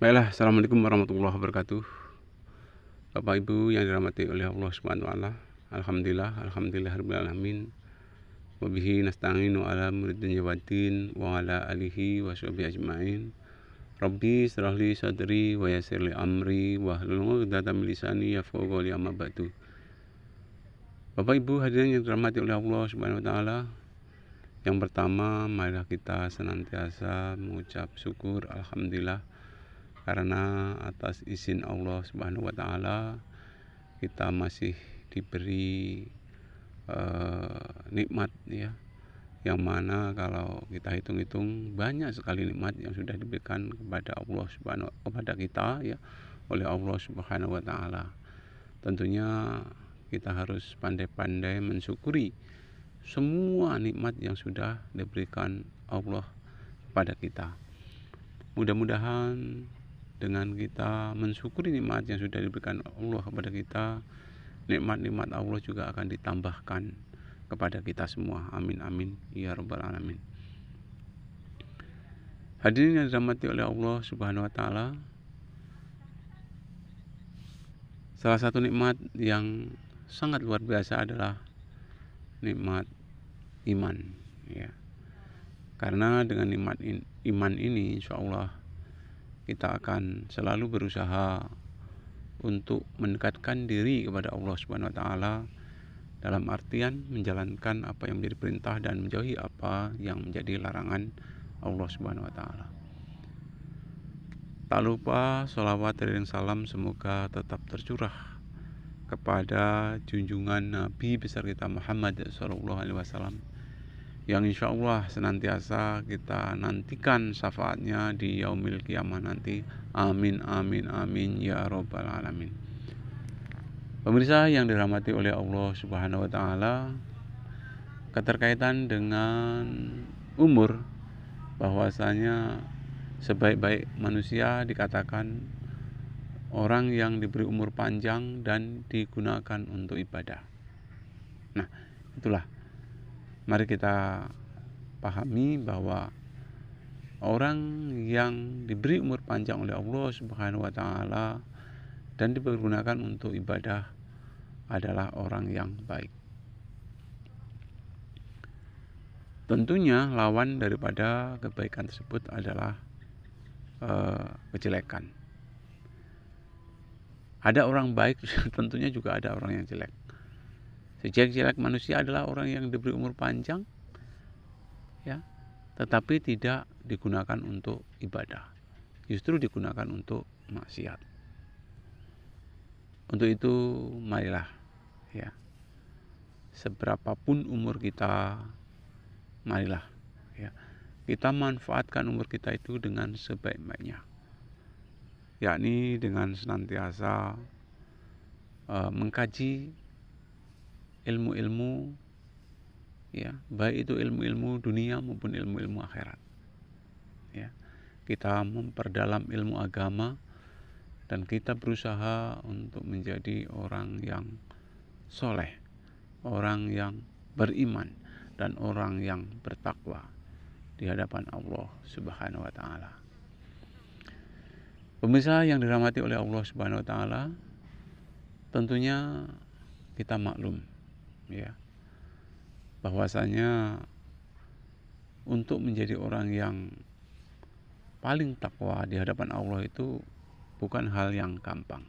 Baiklah, assalamualaikum warahmatullahi wabarakatuh. Bapak Ibu yang dirahmati oleh Allah Subhanahu wa taala. Alhamdulillahirabbil alamin. Wa bihi nasta'inu ala umuri dunya waddin wa ala alihi wa sahbihi ajmain. Rabbi shrah li sadri wa yassir li amri wa hlul 'uqdatam min lisani yafqahu qawli, amma ba'du. Bapak Ibu hadirin yang dirahmati oleh Allah Subhanahu wa taala. Yang pertama, marilah kita senantiasa mengucap syukur alhamdulillah karena atas izin Allah Subhanahu wa taala kita masih diberi nikmat ya, yang mana kalau kita hitung-hitung banyak sekali nikmat yang sudah diberikan kepada Allah Subhanahu kepada kita ya oleh Allah Subhanahu wa taala. Tentunya kita harus pandai-pandai mensyukuri semua nikmat yang sudah diberikan Allah kepada kita. Mudah-mudahan dengan kita mensyukuri nikmat yang sudah diberikan Allah kepada kita, nikmat-nikmat Allah juga akan ditambahkan kepada kita semua. Amin amin ya rabbal alamin. Hadirin yang dirahmati oleh Allah Subhanahu wa taala, salah satu nikmat yang sangat luar biasa adalah nikmat iman ya. Karena dengan nikmat iman ini insya Allah kita akan selalu berusaha untuk mendekatkan diri kepada Allah Subhanahu wa taala dalam artian menjalankan apa yang menjadi perintah dan menjauhi apa yang menjadi larangan Allah Subhanahu wa taala. Tak lupa sholawat dan salam semoga tetap tercurah kepada junjungan Nabi besar kita Muhammad SAW, yang insya Allah senantiasa kita nantikan syafaatnya di yaumil qiyamah nanti. Amin amin amin ya rabbal alamin. Pemirsa yang dirahmati oleh Allah Subhanahu wa taala, keterkaitan dengan umur, bahwasanya sebaik-baik manusia dikatakan orang yang diberi umur panjang dan digunakan untuk ibadah. Nah, itulah, mari kita pahami bahwa orang yang diberi umur panjang oleh Allah Subhanahu wa taala dan dipergunakan untuk ibadah adalah orang yang baik. Tentunya lawan daripada kebaikan tersebut adalah kejelekan. Ada orang baik, tentunya juga ada orang yang jelek. Sejelek-jelek manusia adalah orang yang diberi umur panjang ya, tetapi tidak digunakan untuk ibadah, justru digunakan untuk maksiat. Untuk itu marilah ya, seberapapun umur kita, marilah ya, kita manfaatkan umur kita itu dengan sebaik-baiknya, yakni dengan senantiasa mengkaji ilmu-ilmu ya, baik itu ilmu-ilmu dunia maupun ilmu-ilmu akhirat ya. Kita memperdalam ilmu agama dan kita berusaha untuk menjadi orang yang soleh, orang yang beriman, dan orang yang bertakwa di hadapan Allah Subhanahu wa taala. Pemirsa yang dirahmati oleh Allah Subhanahu wa taala, tentunya kita maklum ya, bahwasanya untuk menjadi orang yang paling takwa di hadapan Allah itu bukan hal yang gampang.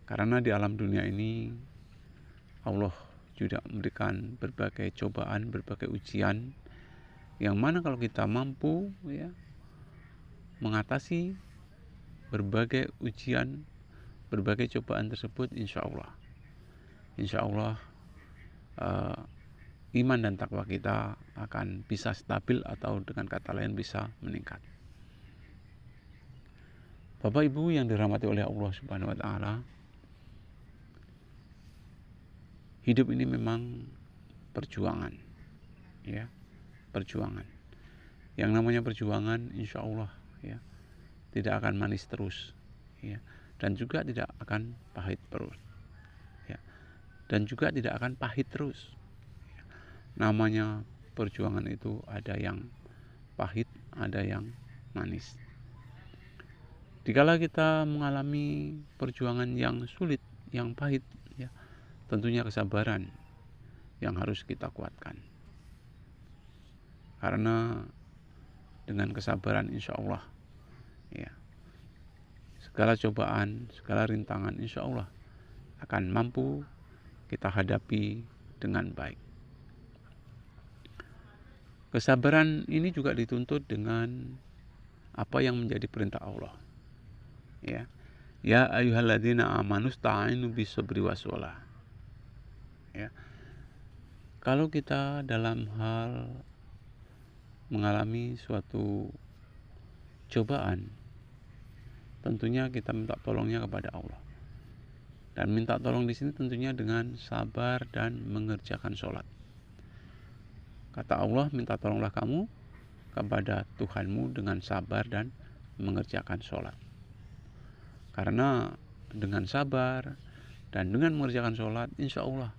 Karena di alam dunia ini Allah juga memberikan berbagai cobaan, berbagai ujian, yang mana kalau kita mampu ya mengatasi berbagai ujian, berbagai cobaan tersebut, insya Allah iman dan takwa kita akan bisa stabil, atau dengan kata lain bisa meningkat. Bapak Ibu yang dirahmati oleh Allah Subhanahu wa taala, hidup ini memang perjuangan ya, perjuangan. Yang namanya perjuangan insya Allah ya tidak akan manis terus ya, dan juga tidak akan pahit terus ya, dan juga tidak akan pahit terus. Namanya perjuangan itu ada yang pahit, ada yang manis. Dikala kita mengalami perjuangan yang sulit, yang pahit, ya, tentunya kesabaran yang harus kita kuatkan. Karena dengan kesabaran insya Allah, ya, segala cobaan, segala rintangan insya Allah akan mampu kita hadapi dengan baik. Kesabaran ini juga dituntut dengan apa yang menjadi perintah Allah. Ya ayyuhalladzina amanu sta'inu bis-sabri was-shalah. Ya. Kalau kita dalam hal mengalami suatu cobaan, tentunya kita minta tolongnya kepada Allah. Dan minta tolong di sini tentunya dengan sabar dan mengerjakan sholat. Kata Allah, minta tolonglah kamu kepada Tuhanmu dengan sabar dan mengerjakan sholat. Karena dengan sabar dan dengan mengerjakan sholat, insya Allah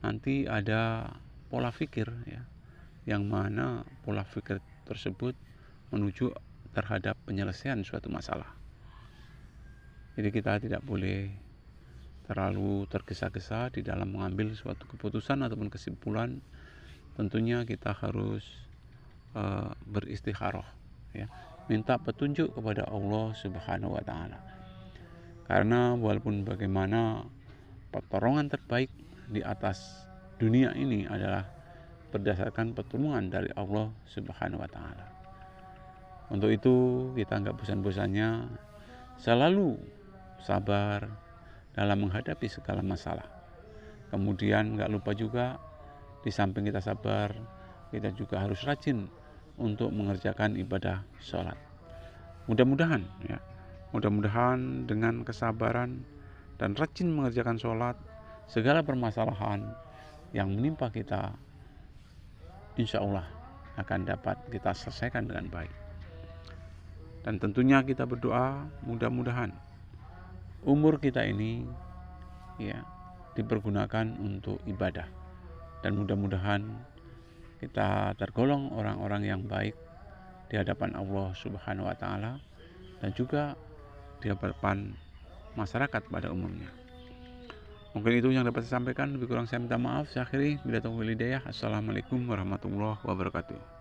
nanti ada pola pikir, ya, yang mana pola pikir tersebut menuju terhadap penyelesaian suatu masalah. Jadi kita tidak boleh terlalu tergesa-gesa di dalam mengambil suatu keputusan ataupun kesimpulan. Tentunya kita harus beristikharah, ya, minta petunjuk kepada Allah Subhanahu wa Ta'ala. Karena walaupun bagaimana, pertolongan terbaik di atas dunia ini adalah berdasarkan pertolongan dari Allah Subhanahu wa Ta'ala. Untuk itu kita nggak bosan-bosannya selalu sabar dalam menghadapi segala masalah. Kemudian nggak lupa juga, di samping kita sabar, kita juga harus rajin untuk mengerjakan ibadah sholat. Mudah-mudahan, ya, mudah-mudahan dengan kesabaran dan rajin mengerjakan sholat, segala permasalahan yang menimpa kita insya Allah akan dapat kita selesaikan dengan baik. Dan tentunya kita berdoa mudah-mudahan umur kita ini, ya, dipergunakan untuk ibadah. Dan mudah-mudahan kita tergolong orang-orang yang baik di hadapan Allah Subhanahu wa Ta'ala dan juga di hadapan masyarakat pada umumnya. Mungkin itu yang dapat saya sampaikan. Lebih kurang saya minta maaf. Saya akhiri. Bila taufiq wal hidayah. Assalamualaikum warahmatullahi wabarakatuh.